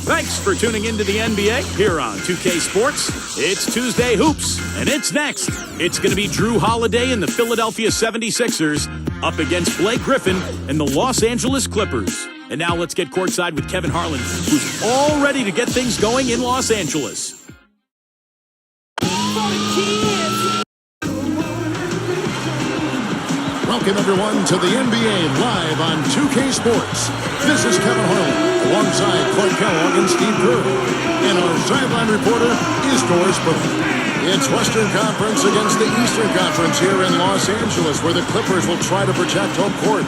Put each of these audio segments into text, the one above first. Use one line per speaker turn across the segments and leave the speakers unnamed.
Thanks for tuning into the NBA here on 2K Sports. It's Tuesday Hoops, and it's next. It's going to be Drew Holiday and the Philadelphia 76ers up against Blake Griffin and the Los Angeles Clippers. And now let's get courtside with Kevin Harlan, who's all ready to get things going in Los Angeles.
Welcome, everyone, to the NBA live on 2K Sports. This is Kevin Harlan, alongside Clark Kellogg and Steve Kerr. And our sideline reporter is Doris Burke. It's Western Conference against the Eastern Conference here in Los Angeles, where the Clippers will try to protect home court.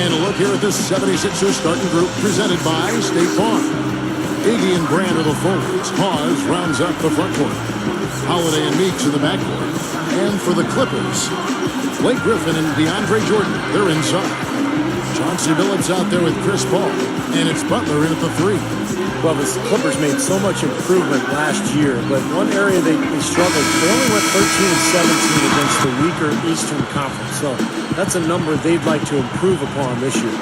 And a look here at this 76ers starting group presented by State Farm. Iggy and Brand are the forwards. Hawes rounds up the front court. Holiday and Meeks in the backcourt. And for the Clippers, Blake Griffin and DeAndre Jordan, they're inside. Chauncey Billups out there with Chris Paul. And it's Butler in at the three.
Well, the Clippers made so much improvement last year, but one area they struggled, they only went 13-17 against the weaker Eastern Conference. So that's a number they'd like to improve upon this year.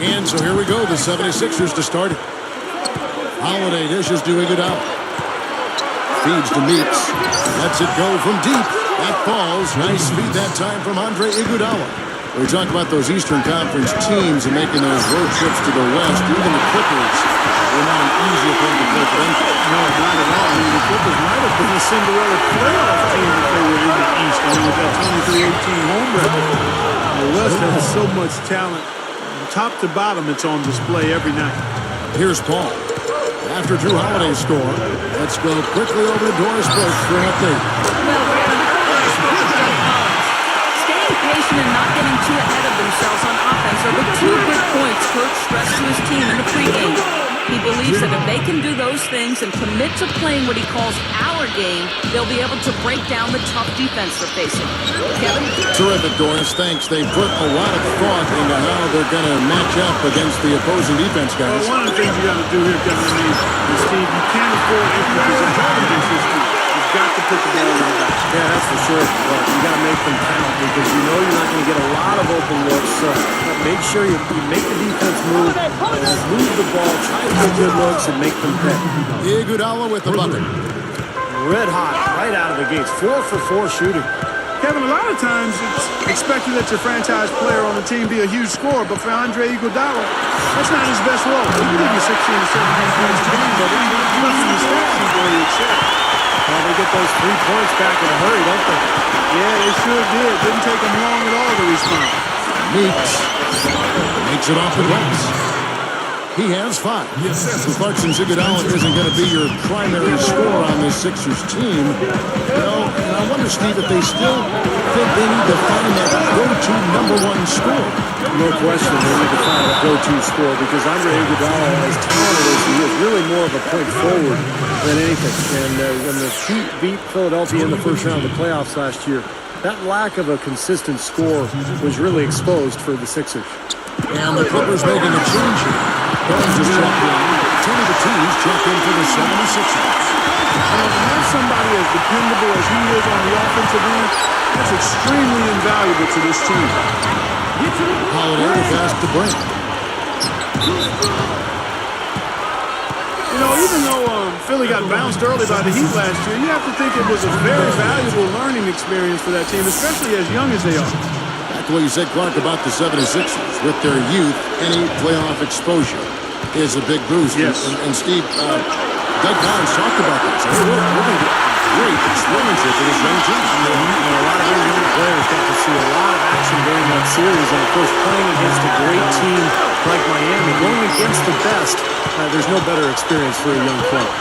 And so here we go, the 76ers to start it. Holiday dishes to Iguodala. Feeds to Meeks. Lets it go from deep. That falls. Nice feed that time from Andre Iguodala. We talk about those Eastern Conference teams and making those road trips to the West. Even the Clippers were not an easy opponent to play for them.
No, not at all. I mean, the Clippers might have been a Cinderella playoff team if they were in the East. I mean, with that 23-18 home record. The West has so much talent. From top to bottom, it's on display every night.
Here's Paul. After Drew Holiday score, let's go quickly over to Doris Burke for an update.
Staying patient and not getting too ahead of themselves on offense are the two big points Coach stressed to his team in the pregame. He believes that if they can do those things and commit to playing what he calls our game, they'll be able to break down the tough defense they're facing. Kevin?
Terrific, Doris. Thanks. They put a lot of thought into how they're going to match up against the opposing defense, guys.
Well, one of the things you got to do here, Kevin, and Steve, you can't afford empty possession against this team. You've got to put the ball in the back.
Yeah, that's for sure. But you got to make them count because you know you're not going to get a lot of open looks. So make sure you make the defense move the ball, try to get good looks, and make them pay.
Iguodala with the bucket.
Red hot right out of the gates. 4 for 4 shooting.
Kevin, a lot of times it's expected that your franchise player on the team be a huge scorer, but for Andre Iguodala, that's not his best role. He can give you 16 to 17 points a game, but he's not in the stats he's going to excel.
Well, they get those 3 points back in a hurry, don't they?
Yeah, they sure did. Didn't take them long at all to respond.
Meeks makes it off the glass. He has 5. So Clarkson Iguodala isn't going to be your primary scorer on this Sixers team. Well, and I wonder, Steve, if they still think they need to find that go-to #1 scorer.
No question they need to find a go-to scorer because Andre Iguodala, as talented as he is, really more of a point forward than anything. And when the Heat beat Philadelphia in the first round of the playoffs last year, that lack of a consistent score was really exposed for the Sixers.
And the Clippers making a change here. Burns is checked in. Tony Batiste checked in for the 76ers.
To have somebody as dependable as he is on the offensive end, that's extremely invaluable to this team.
Holiday pass to Brand.
You know, even though Philly got bounced early by the Heat last year, you have to think it was a very valuable learning experience for that team, especially as young as they are.
Back to what you said, Clark, about the 76ers. With their youth, any playoff exposure is a big boost.
Yes.
And Steve, Doug Collins talked about this. I mean, we're going to get great experience for this young team.
And a lot of those young players got to see a lot of action during that series. And, of course, playing against a great team like Miami, going against the best, there's no better experience for a young player.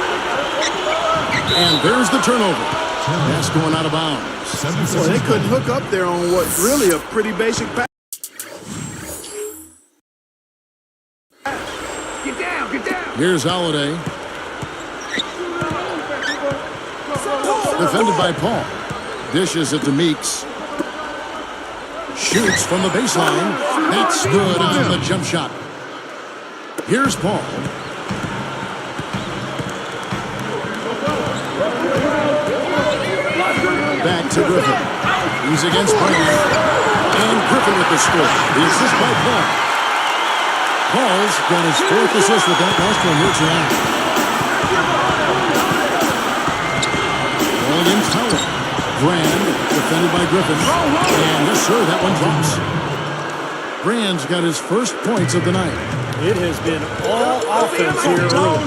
And there's the turnover. That's going out of bounds.
Well, they couldn't hook up there on what's really a pretty basic pass. Get down, get down.
Here's Holiday. Defended by Paul. Dishes it to Meeks. Shoots from the baseline. That's good on the jump shot. Here's Paul. Back to Griffin. He's against Brand. And Griffin with the score. The assist by Paul. Paul's got his 4th assist with that last one here tonight. William Fowler. Brand defended by Griffin. And yes, sir, that one drops. Brand's got his first points of the night.
It has been all offense here early.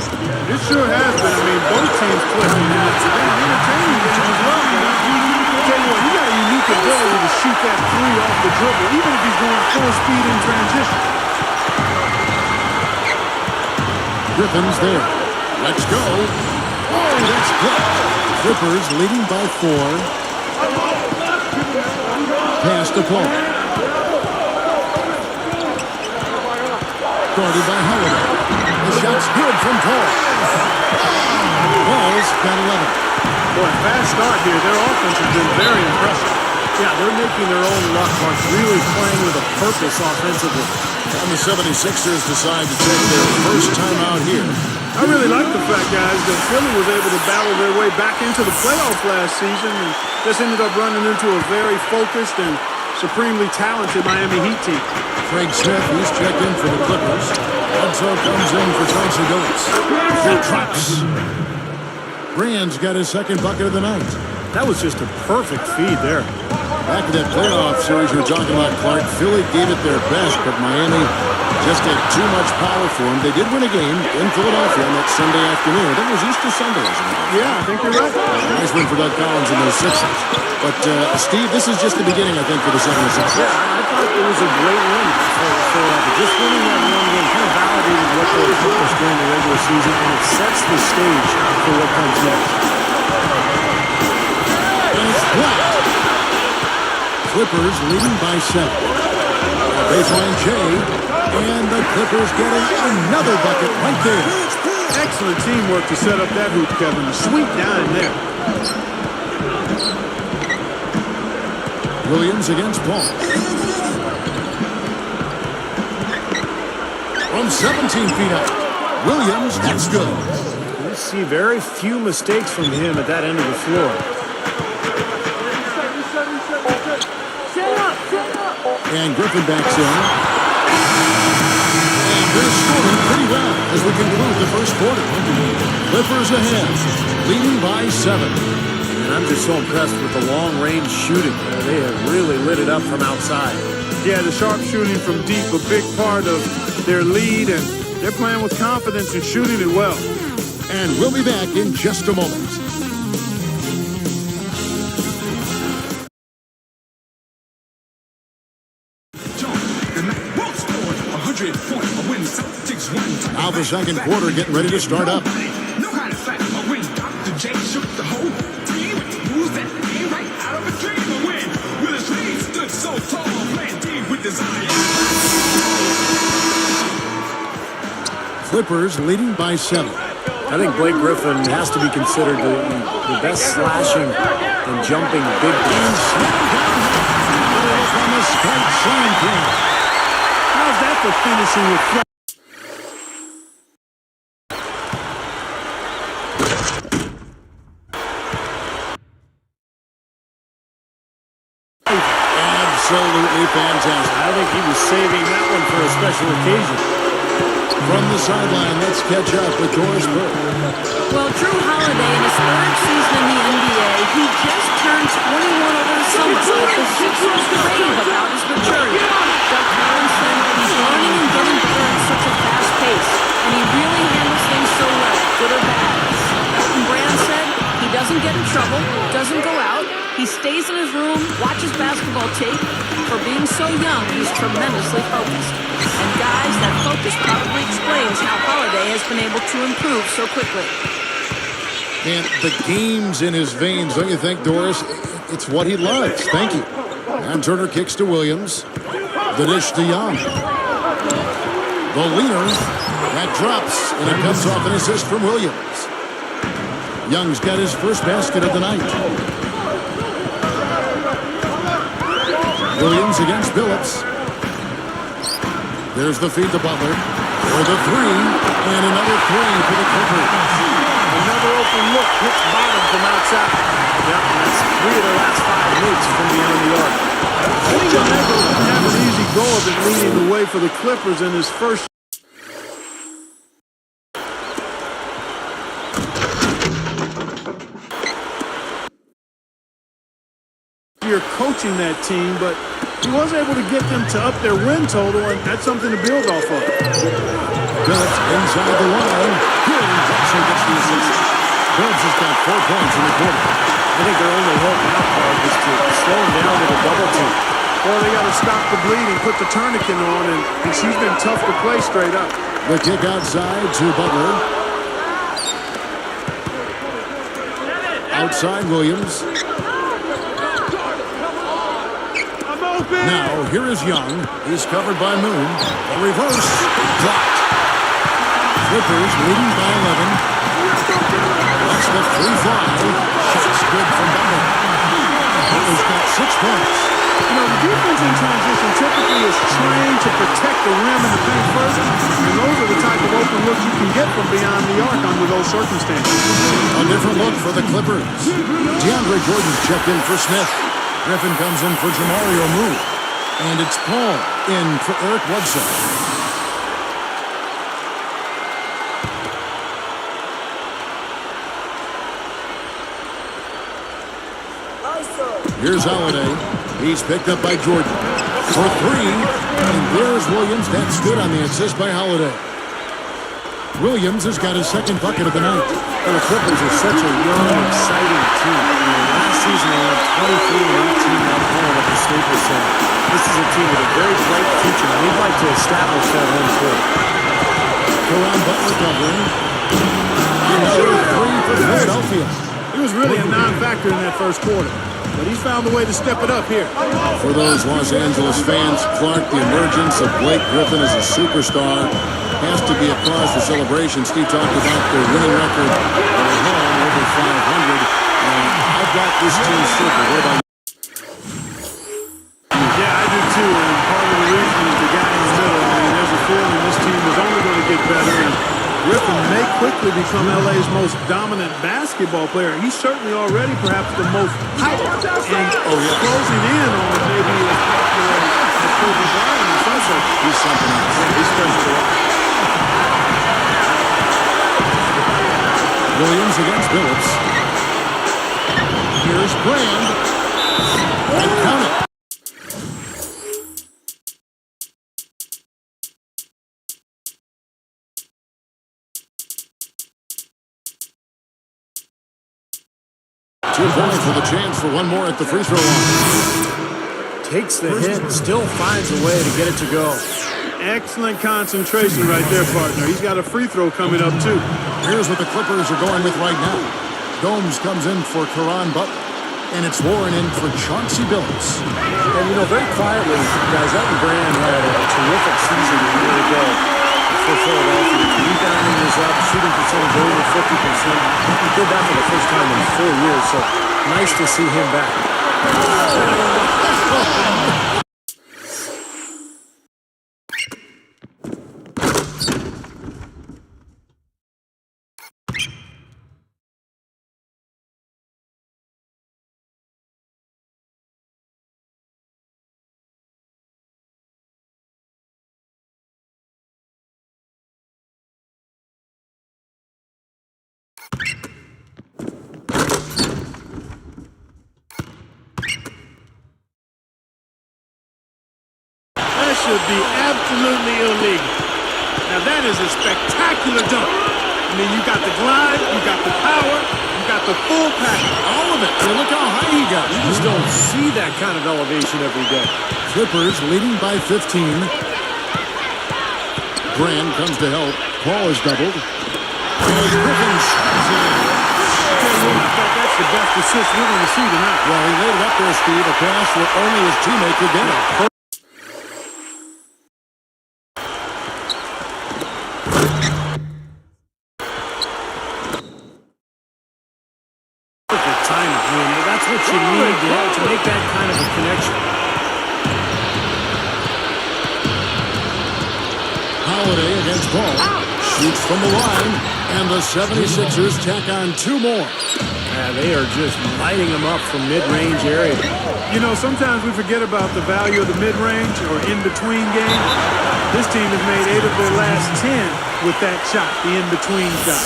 It sure has been. I mean, both teams clicking, and it's been an entertaining game as well. I'll tell you what, he got a unique ability to shoot that three off the dribble, even if he's going full speed in transition.
Griffin's there. Let's go. Oh, that's blocked. Clippers leading by 4. Pass to Paul. Guarded by Holiday. The shot's good from Paul. Paul's got 11.
Boy, fast start here. Their offense has been very impressive.
Yeah, they're making their own luck, Mark, really playing with a purpose offensively.
And the 76ers decide to take their first time out here.
I really like the fact, guys, that Philly was able to battle their way back into the playoffs last season and just ended up running into a very focused and supremely talented Miami Heat team.
Craig Smith, he's checked in for the Clippers. Bledsoe comes in for Chauncey Billups. That drops. Brand's got his 2nd bucket of the night.
That was just a perfect feed there.
Back to that playoff series you're talking about, Clark. Philly gave it their best, but Miami just had too much power for them. They did win a game in Philadelphia on that Sunday afternoon. I think it was Easter Sunday, isn't it?
Yeah, I think you're right.
Nice win for Doug Collins and those Sixers. But, Steve, this is just the beginning, I think, for the 76ers.
Yeah, I thought it was a great win for Philadelphia. Just winning that one game kind of validated what they accomplished during the regular season, and it sets the stage for what comes next.
And it's blocked. Clippers leading by 7. Baseline Jay, and the Clippers getting another bucket right there.
Excellent teamwork to set up that hoop, Kevin. A sweet dime there.
Williams against Paul. From 17 feet out. Williams, that's good.
You see very few mistakes from him at that end of the floor.
And Griffin backs in. And they're scoring pretty well as we conclude the first quarter. Clippers ahead, leading by 7.
And I'm just so impressed with the long-range shooting. They have really lit it up from outside.
Yeah, the sharp shooting from deep, a big part of their lead, and they're playing with confidence and shooting it well.
And we'll be back in just a moment. Now the second quarter getting ready to start up. Clippers leading by 7.
I think Blake Griffin has to be considered the best slashing and jumping big man.
From the spike slam play.
How's that for finishing with flair?
Absolutely fantastic.
I think he was saving that one for a special occasion.
From the sideline, let's catch up with Doris Burke.
Well, Drew Holiday, in his 3rd season in the NBA, he just turned 21 over the summer, but the Sixers rave about his maturity. Doug Collins said he's learning and getting better at such a fast pace, and he really handles things so well, good or bad. Elton Brand said he doesn't get in trouble, doesn't go out, he stays in his room, watches basketball tape. For being so young, he's tremendously focused. And guys, that focus probably explains how Holiday has been able to improve so quickly.
And the game's in his veins, don't you think, Doris? It's what he loves. Thank you. And Turner kicks to Williams. The dish to Young. The leaner. That drops, and it comes off an assist from Williams. Young's got his first basket of the night. Williams against Billups. There's the feed to Butler. For the 3, and another 3 for the Clippers.
Another open look, hits bottom from outside.
Yep, that's 3 of their last 5 moves from beyond the arc.
Montenegro didn't have an easy go of it leading the way for the Clippers in his first. Year coaching that team, but he was able to get them to up their win total, and that's something to build off of.
Phillips inside the line. Williams also gets the assist. Phillips has got 4 points in the quarter.
I think their only hope now, Clark, is to slow him down with a double team.
Well, they got to stop the bleeding, put the tourniquet on, and she's been tough to play straight up.
The kick outside to Butler. Outside Williams. Now, here is Young. He's covered by Moon. A reverse. Blocked. Clippers leading by 11. That's the free fly. Shot's good from Butler. Butler's got 6 points.
You know, the defense in transition typically is trained to protect the rim and the paint first, and those are the type of open looks you can get from beyond the arc under those circumstances.
A different look for the Clippers. DeAndre Jordan's checked in for Smith. Griffin comes in for Jamario Moore. And it's Paul in for Eric Bledsoe. Here's Holiday. He's picked up by Jordan. For 3. And there's Williams. That's good on the assist by Holiday. Williams has got his second bucket of the night.
And the Clippers are such a young, exciting team. Last season they went 23-18 at home at the Staples Center. This is a team with a very bright future, and we'd like to establish that home court.
Caron Butler covering. Another 3 for Philadelphia.
He was really a non-factor in that first quarter, but he's found a way to step it up here.
For those Los Angeles fans, Clark, the emergence of Blake Griffin as a superstar has to be a cause for celebration. Steve talked about their winning record at home, over 500. I've got this team circled. What about you?
Yeah, I do too, and part of the reason is the guy in the middle. I mean, there's a feeling this team is only going to get better, and Griffin may quickly become LA's most dominant basketball player. He's certainly already perhaps the most hyped and closing in on maybe as popular as Kobe Bryant in some sense.
He's something else.
He's special.
Williams against Phillips. Here's Brand. And count it. Two points with a chance for one more at the free throw line.
Takes the hit, still finds a way to get it to go.
Excellent concentration right there, partner. He's got a free throw coming up, too.
Here's what the Clippers are going with right now. Gomes comes in for Caron Butler, and it's Warren in for Chauncey Billups.
And, you know, very quietly, guys, Elton Brand had a terrific season a year ago for Philadelphia. Rebounding is up, shooting percentage over 50%. He did that for the first time in 4 years, so nice to see him back.
Should be absolutely illegal. Now that is a spectacular dunk. I mean, you got the glide, you got the power, you got the full package.
All of it. And look how high he got.
You just don't see that kind of elevation every day.
Clippers leading by 15. Brand comes to help. Paul is doubled. Griffin slides in.
That's the best assist we're going to see tonight.
Well, he laid it up there, Steve. A pass that only his teammate could get it.
What you need to make that kind of a connection.
Holiday against Paul. Shoots from the line, and the 76ers tack on 2 more.
Yeah, they are just lighting them up from mid-range area.
You know, sometimes we forget about the value of the mid-range or in-between game. This team has made 8 of their last 10 with that shot, the in-between shot.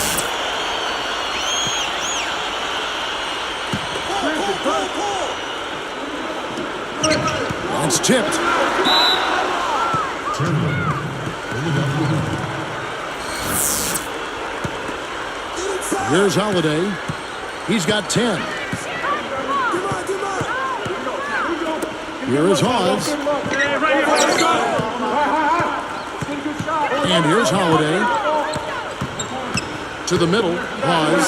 It's tipped. Here's Holiday. He's got 10. Here is Hawes. And here's Holiday. To the middle. Hawes.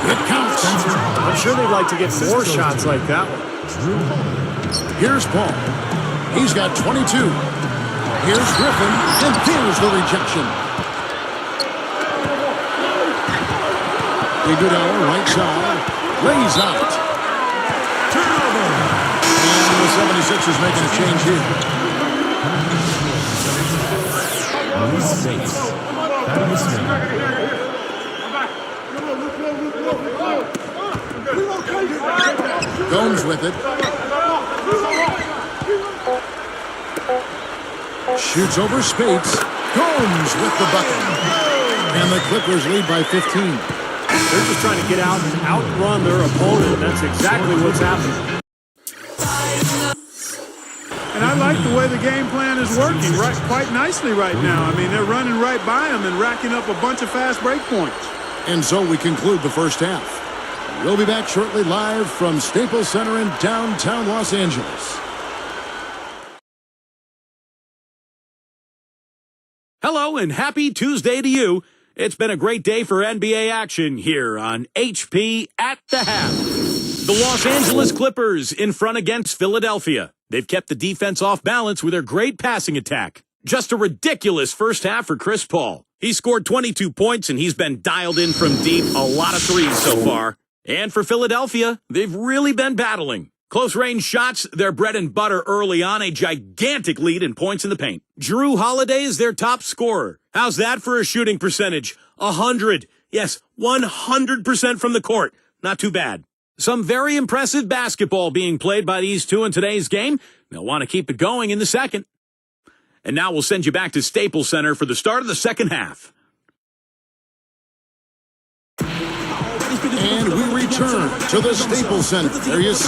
It counts.
I'm sure they'd like to get more shots like that one.
Here's Paul. He's got 22. Here's Griffin. And there's the rejection. Iguodala, right side. Lays out. And the 76ers making a change here. Gomes with it. Shoots over Spates. Gomes with the bucket. And the Clippers lead by 15.
They're just trying to get out and outrun their opponent. That's exactly what's happening.
And I like the way the game plan is working quite nicely right now. I mean, they're running right by them and racking up a bunch of fast break points.
And so we conclude the first half. We'll be back shortly live from Staples Center in downtown Los Angeles.
Hello and happy Tuesday to you. It's been a great day for NBA action here on HP at the half. The Los Angeles Clippers in front against Philadelphia. They've kept the defense off balance with their great passing attack. Just a ridiculous first half for Chris Paul. He scored 22 points and he's been dialed in from deep, a lot of threes so far. And for Philadelphia, they've really been battling. Close-range shots, their bread and butter early on, a gigantic lead in points in the paint. Drew Holiday is their top scorer. How's that for a shooting percentage? 100. Yes, 100% from the court. Not too bad. Some very impressive basketball being played by these two in today's game. They'll want to keep it going in the second. And now we'll send you back to Staples Center for the start of the second half.
And we return to the Staples Center. There you see.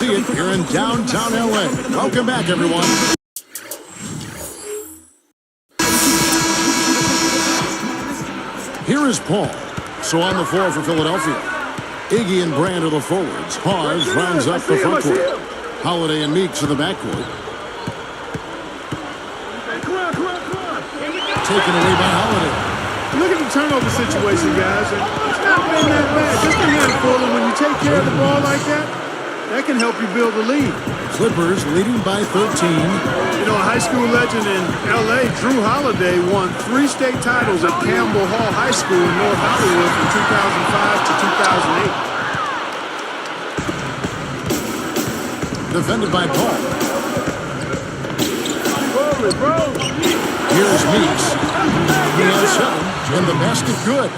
It here in downtown LA. Welcome back, everyone. Here is Paul. So on the floor for Philadelphia. Iggy and Brand are the forwards. Hawes rounds up the front court. Holiday and Meeks in the backcourt. Taken away by Holiday.
Look at the turnover situation, guys. It's not been that bad. Just a handful, and when you take care of the ball like that can help you build a lead.
Clippers leading by 13.
You know, a high school legend in L.A., Drew Holiday, won 3 state titles at Campbell Hall High School in North Hollywood from 2005 to 2008.
Defended by Paul. Here's Meeks. He has 7, and the basket good.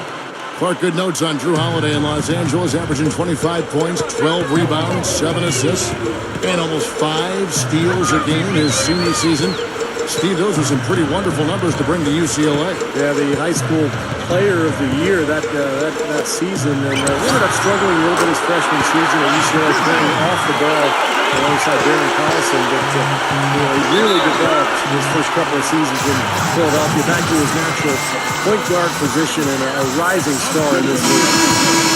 Clark, good notes on Drew Holiday in Los Angeles, averaging 25 points, 12 rebounds, 7 assists, and almost 5 steals a game his senior season. Steve, those are some pretty wonderful numbers to bring to UCLA.
Yeah, the high school player of the year that season, and ended up struggling a little bit his freshman season at UCLA, playing off the ball alongside Darren Collison, but he really developed his first couple of seasons in Philadelphia, back to his natural point guard position and a rising star in this league.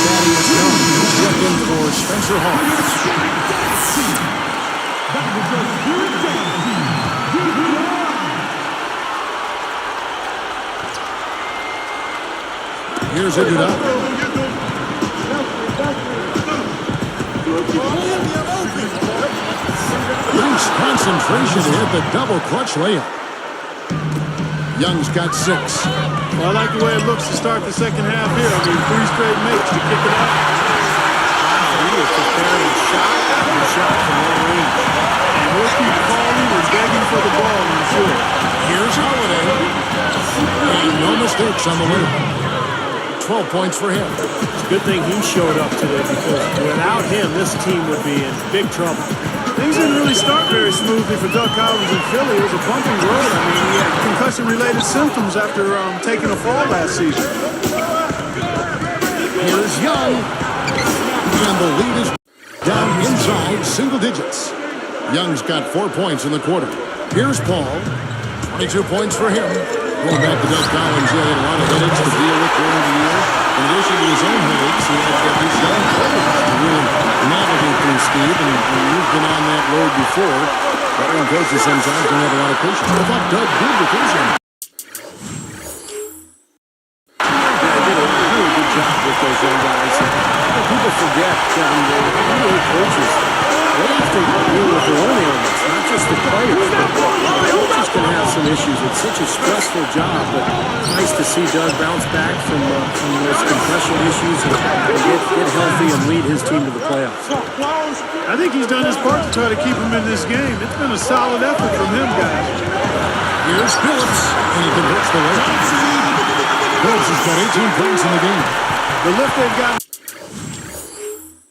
Thaddeus Young stepped in for Spencer Hawes. Here's Iguodala. Nice concentration to hit the double clutch layup. Young's got 6.
Well, I like the way it looks to start the second half here. I mean, 3 straight makes to kick it off.
He was preparing shot after shot from long range.
And he'll keep calling and begging for the ball, I'm sure.
Here's Holiday. And no mistakes on the winner. 12 points for him.
It's a good thing he showed up today because without him, this team would be in big trouble.
Things didn't really start very smoothly for Doug Collins in Philly. It was a bumpy road. I mean, he had concussion-related symptoms after taking a fall last season.
Here's Young. And the lead is down inside single digits. Young's got 4 points in the quarter. Here's Paul. 22 points for him. Going back to Doug Collins, he had a lot of headaches to deal with during the year. In addition to his own headaches, he had to get these young players to really navigate through, Steve. And you've been on that road before. Veteran coaches sometimes don't have a lot of patience. I thought Doug did with his young.
Yeah, he did a really good job with those young guys. People forget, Kevin, NBA coaches, they have to deal with their own ailments, not just the players. The coaches can have some issues. It's such a stressful job, but it's nice to see Doug bounce back from those concussion issues and get healthy and lead his team to the playoffs.
I think he's done his part to try to keep him in this game. It's been a solid effort from him, guys.
Here's Phillips, and he converts the layup. Phillips has got 18 points in the game.
The lift they've gotten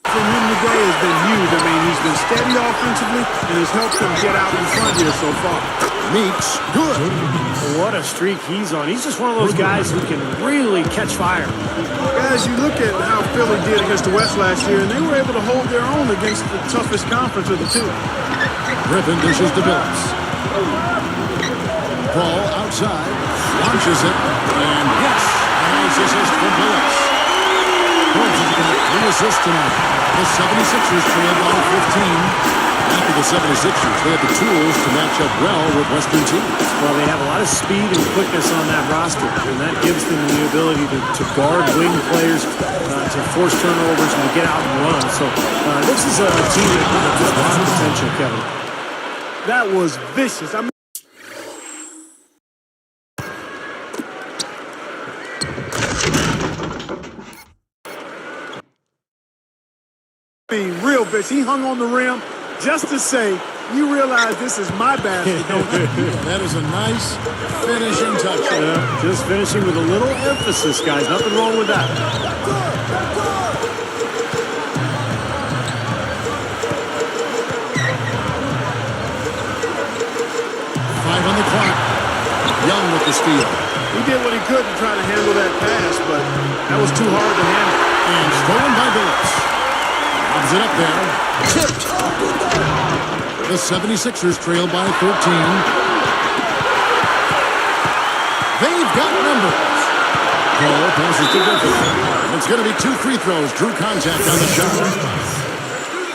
from him today has been huge. I mean, he's been steady offensively and has helped them get out in front here so far.
Meeks, good.
What a streak he's on. He's just one of those guys who can really catch fire.
Guys, you look at how Philly did against the West last year, and they were able to hold their own against the toughest conference of the two.
Griffin dishes to Billups. Paul outside, launches it, and yes, a nice assist from Billups. Billups has got 3 assists tonight. The 76ers trail by 15. After the 76ers, they have the tools to match up well with Western teams.
Well, they have a lot of speed and quickness on that roster, and that gives them the ability to guard wing players, to force turnovers, and to get out and run. So this is a team that has a lot of potential, Kevin.
That was vicious. I mean, real vicious. He hung on the rim just to say, you realize this is my basket, don't you?
That is a nice finishing touch.
Yeah, just finishing with a little emphasis, guys. Nothing wrong with that.
5 on the clock. Young with the steal.
He did what he could to try to handle that pass, but that was too hard to handle.
And stolen by Billups. Lobs it up there. Tipped. The 76ers trail by 13. They've got numbers. Paul passes to Griffin. It's going to be 2 free throws. Drew contact on the shot.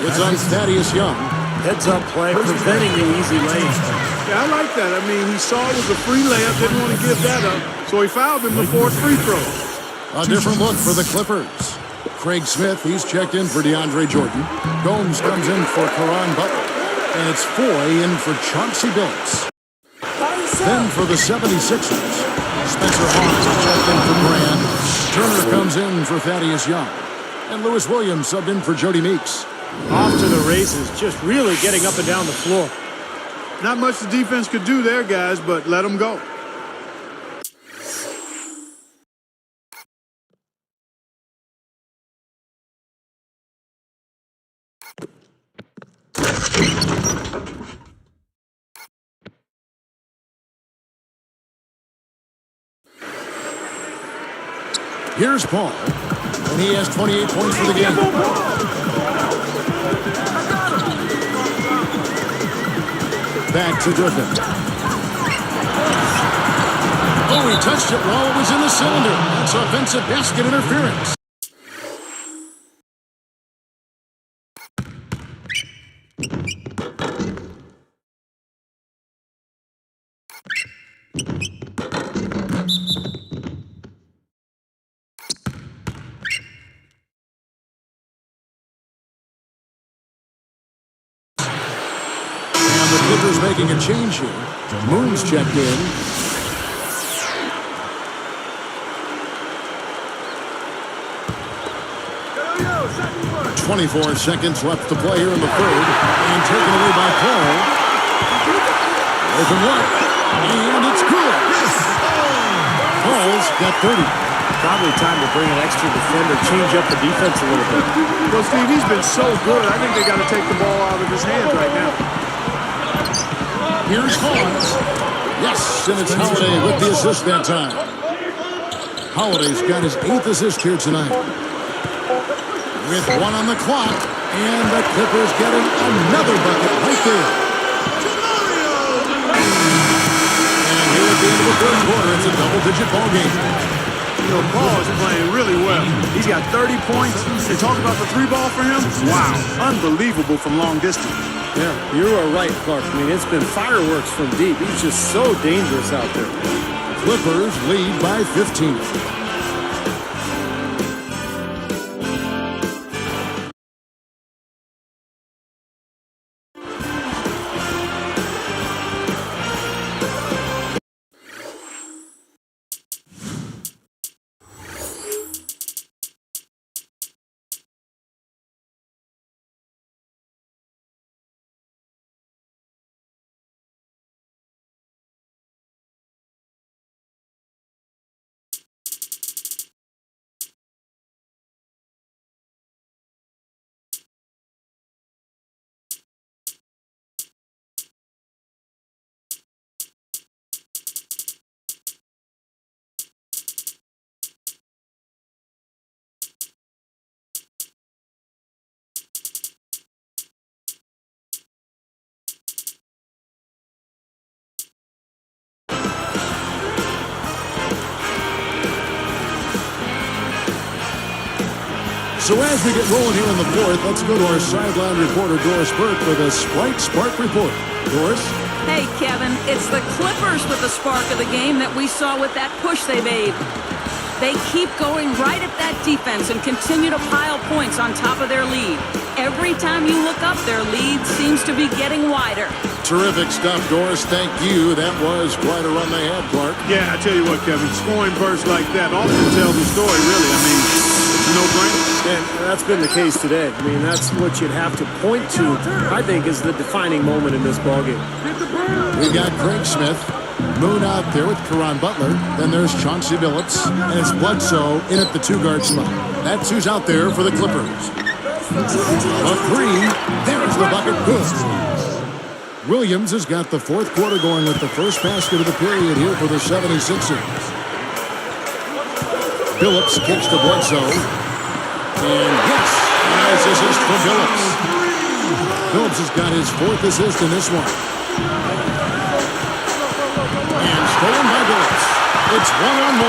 It's on Thaddeus Young.
Heads-up play, preventing the easy lane.
Yeah, I like that. I mean, he saw it was a free layup, didn't want to give that up, so he fouled him the 4th free throw.
A different look for the Clippers. Craig Smith, he's checked in for DeAndre Jordan. Gomes comes in for Caron Butler. And it's Foy in for Chauncey Billups. Then for the 76ers, Spencer Hawes is checked in for Moran. Turner comes in for Thaddeus Young. And Lewis Williams subbed in for Jody Meeks.
Off to the races, just really getting up and down the floor.
Not much the defense could do there, guys, but let them go.
Here's Paul, and he has 28 points for the game. Back to Griffin. Oh, he touched it while it was in the cylinder. That's offensive basket interference. The Clippers making a change here. Moon's checked in. 24 seconds left to play here in the third. And taken away by Paul. Open look. And it's good. Paul's got 30.
Probably time to bring an extra defender, change up the defense a little bit.
Well, Steve, he's been so good. I think they got to take the ball out of his hands right now.
Here's Hawes. Yes, and it's Holiday with the assist that time. Holiday's got his 8th assist here tonight. With 1 on the clock, and the Clippers getting another bucket right there. And here at the end of the third quarter, it's a double-digit ball game.
You know, Paul is playing really well. He's got 30 points. They talk about the 3-ball for him. Wow, unbelievable from long distance.
Yeah, you are right, Clark. I mean, it's been fireworks from deep. He's just so dangerous out there.
Clippers lead by 15. So as we get rolling here in the fourth, let's go to our sideline reporter, Doris Burke, with a Sprite Spark report. Doris?
Hey, Kevin, it's the Clippers with the spark of the game that we saw with that push they made. They keep going right at that defense and continue to pile points on top of their lead. Every time you look up, their lead seems to be getting wider.
Terrific stuff, Doris. Thank you. That was quite a run they had, Clark.
Yeah, I tell you what, Kevin, scoring bursts like that often tell the story, really. I mean, it's a no-brainer.
And that's been the case today. I mean, that's what you'd have to point to, I think, is the defining moment in this ballgame.
We got Craig Smith, Moon out there with Caron Butler. Then there's Chauncey Billups, and it's Bledsoe in at the 2-guard spot. That's who's out there for the Clippers. A 3, there's the bucket, good. Williams has got the fourth quarter going with the first basket of the period here for the 76ers. Billups kicks to Bledsoe. And yes, nice assist for Billups. Billups has got his 4th assist in this one. And stolen by Billups. It's 1-on-1.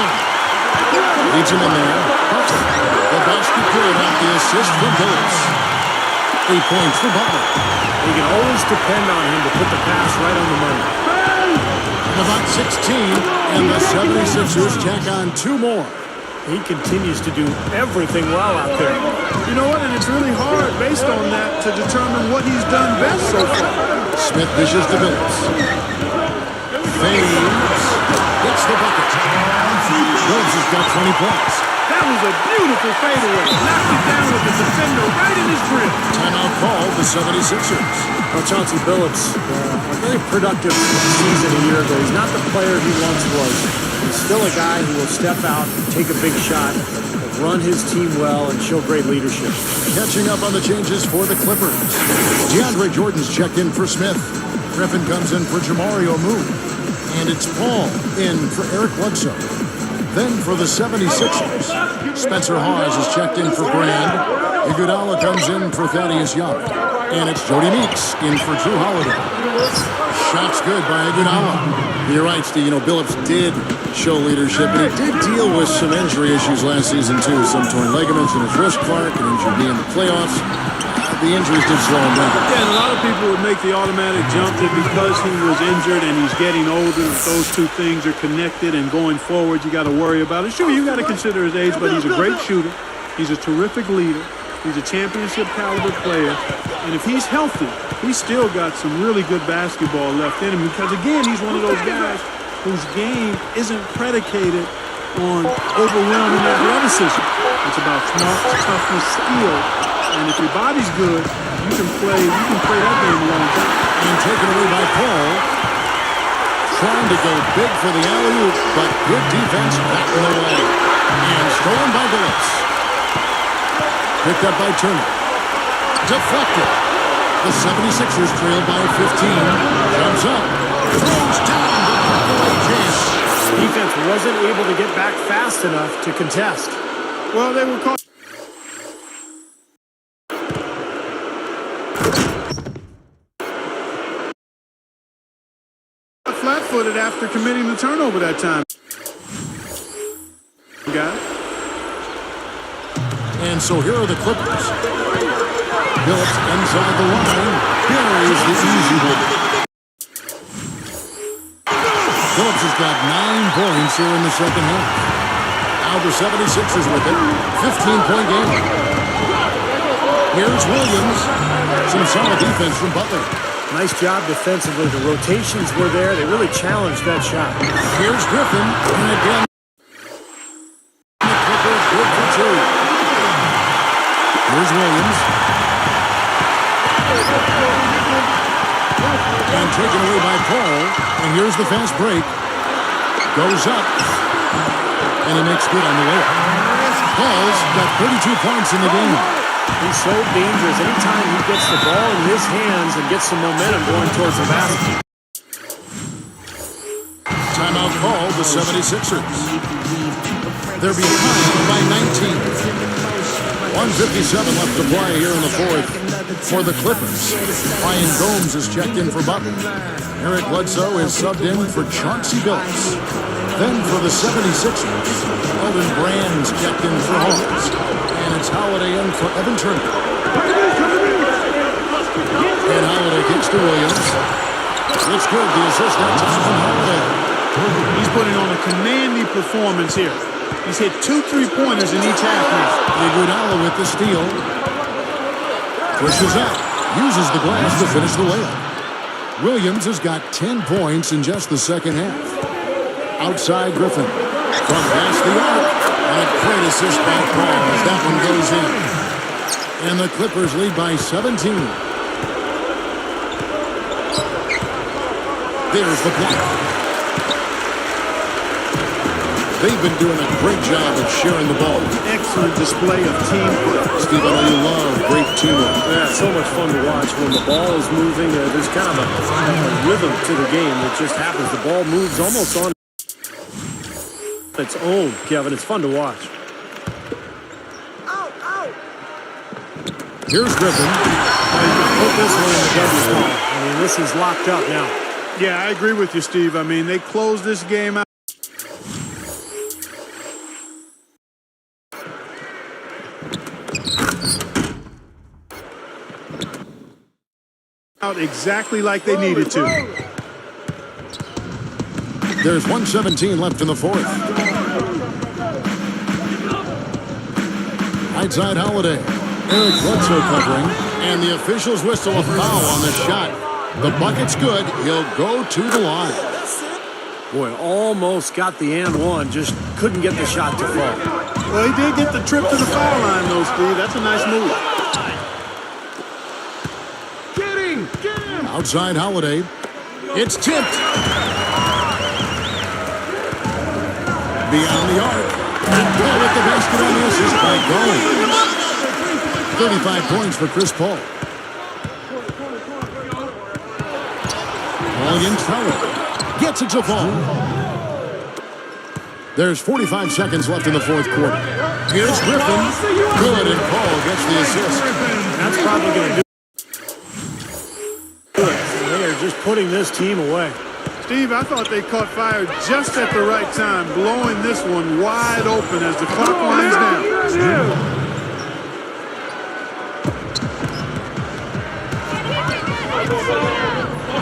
Leads him in there. Butler. The basket good off the assist from Billups. 8 points for Butler.
You can always depend on him to put the pass right on the money.
And about 16, and the 76ers tack on 2 more.
He continues to do everything well out there.
You know what? And it's really hard, based on that, to determine what he's done best so far.
Smith dishes to Billups. Fades. Gets the bucket. Billups has got 20 points.
That was a beautiful fadeaway. Knocked it down with the defender right in his grip.
Timeout called the 76ers.
Well, Chauncey Billups, a very productive season a year ago. He's not the player he once was. He's still a guy who will step out, take a big shot, run his team well, and show great leadership.
Catching up on the changes for the Clippers. DeAndre Jordan's checked in for Smith. Griffin comes in for Jamario Moon. And it's Paul in for Eric Bledsoe. Then for the 76ers, Spencer Hawes is checked in for Brand. Iguodala comes in for Thaddeus Young. And it's Jody Meeks in for Drew Holiday. Shots good by Iguodala. You're right, Steve. You know, Billups did show leadership, and he did deal with some injury issues last season, too. Some torn ligaments in his wrist, Clark, an injury in the playoffs. The injuries did slow him down.
Yeah, and a lot of people would make the automatic jump that because he was injured and he's getting older, those two things are connected, and going forward, you got to worry about it. Sure, you got to consider his age, but he's a great shooter. He's a terrific leader. He's a championship caliber player. And if he's healthy, he's still got some really good basketball left in him, because, again, he's one of those guys whose game isn't predicated on overwhelming athleticism. It's about smarts, toughness, skill, And if your body's good, you can play that game a long time.
And taken away by Paul. Trying to go big for the alley-oop, but good defense back in the way. And stolen by Billups. Picked up by Turner. Deflected. The 76ers trail by 15. Jumps up. Throws down the breakaway chance.
Defense wasn't able to get back fast enough to contest.
Well, they were caught. Flat-footed after committing the turnover that time. Got it.
And so here are the Clippers. Billups inside the line. Buries the easy one. Billups has got 9 points here in the second half. Now the 76ers with it. 15-point game. Here's Williams. Some solid defense from Butler.
Nice job defensively. The rotations were there. They really challenged that shot.
Here's Griffin. And again, the Clippers good for 2. Here's Williams. And taken away by Paul. And here's the fast break. Goes up. And he makes good on the way. Paul's got 32 points in the game.
He's so dangerous. Anytime he gets the ball in his hands and gets some momentum going towards the basket.
Timeout call, the 76ers. They're behind by 19. 1:57 left to play here in the fourth for the Clippers. Ryan Gomes is checked in for Butler. Eric Bledsoe is subbed in for Chauncey Billups. Then for the 76ers, Elton Brand's checked in for Holmes. And it's Holiday in for Evan Turner. And Holiday kicks to Williams. It's good, the assist that time from Holiday.
He's putting on a commanding performance here. He's hit 2 3-pointers in each half now.
Iguodala with the steal. Pushes out. Uses the glass to finish the layup. Williams has got 10 points in just the second half. Outside Griffin. From past the arc. And a great assist by Paul as that one goes in. And the Clippers lead by 17. There's the block. They've been doing a great job of sharing the ball.
Excellent display of teamwork.
Steve, I know you love great teamwork.
Yeah, it's so much fun to watch when the ball is moving. There's kind of a rhythm to the game that just happens. The ball moves almost on its own, Kevin. It's fun to watch.
Here's Griffin.
Put this one in the W spot. I mean, this is locked up now.
Yeah, I agree with you, Steve. I mean, they closed this game out. Exactly like they needed to.
There's 1:17 left in the fourth. Right side Holiday. Eric Bledsoe covering. And the officials whistle a foul on the shot. The bucket's good. He'll go to the line.
Boy, almost got the and one. Just couldn't get the shot to fall.
Well, he did get the trip to the foul line, though, Steve. That's a nice move.
Outside Holiday. It's tipped. Beyond the arc. And Paul with the basket on the assist by Gomes. 35 points for Chris Paul. Ball against Howard. Gets it to fall. There's 45 seconds left in the fourth quarter. Here's Griffin. Good, and Paul gets the assist.
That's probably going to do it. They are just putting this team away.
Steve, I thought they caught fire just at the right time, blowing this one wide open as the clock winds down.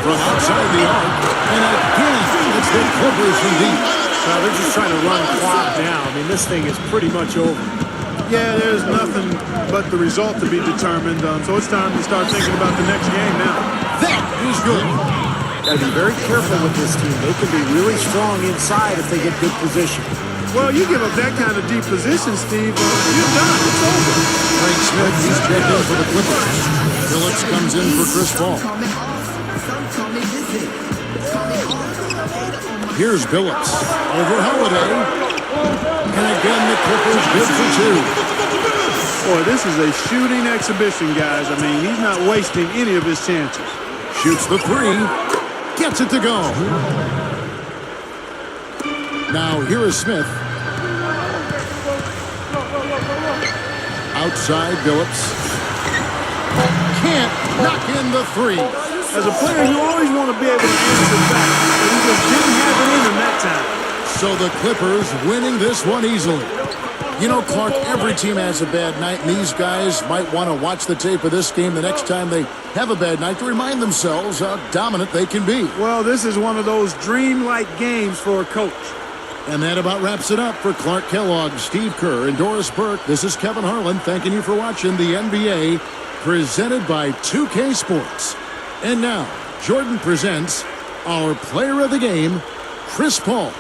From outside the arc, and again, it's the Clippers from deep.
They're just trying to run clock now. I mean, this thing is pretty much over.
Yeah, there's nothing but the result to be determined, so it's time to start thinking about the next game now.
That is good.
Got to be very careful with this team. They can be really strong inside if they get good position.
Well, you give up that kind of deep position, Steve, you're done. It's over.
Frank Smith, he's checked in for the Clippers. Phillips comes in for Chris Paul. Here's Billups over Holiday. And again, the Clippers good for two.
Boy, this is a shooting exhibition, guys. I mean, he's not wasting any of his chances.
Shoots the three. Gets it to go. Now here is Smith. Outside Billups. Can't knock in the three.
As a player, you always want to be able to answer back, but he just didn't have it in him that time.
So the Clippers winning this one easily. You know, Clark, every team has a bad night, and these guys might want to watch the tape of this game the next time they have a bad night to remind themselves how dominant they can be.
Well, this is one of those dreamlike games for a coach.
And that about wraps it up for Clark Kellogg, Steve Kerr, and Doris Burke. This is Kevin Harlan thanking you for watching the NBA presented by 2K Sports. And now, Jordan presents our player of the game, Chris Paul.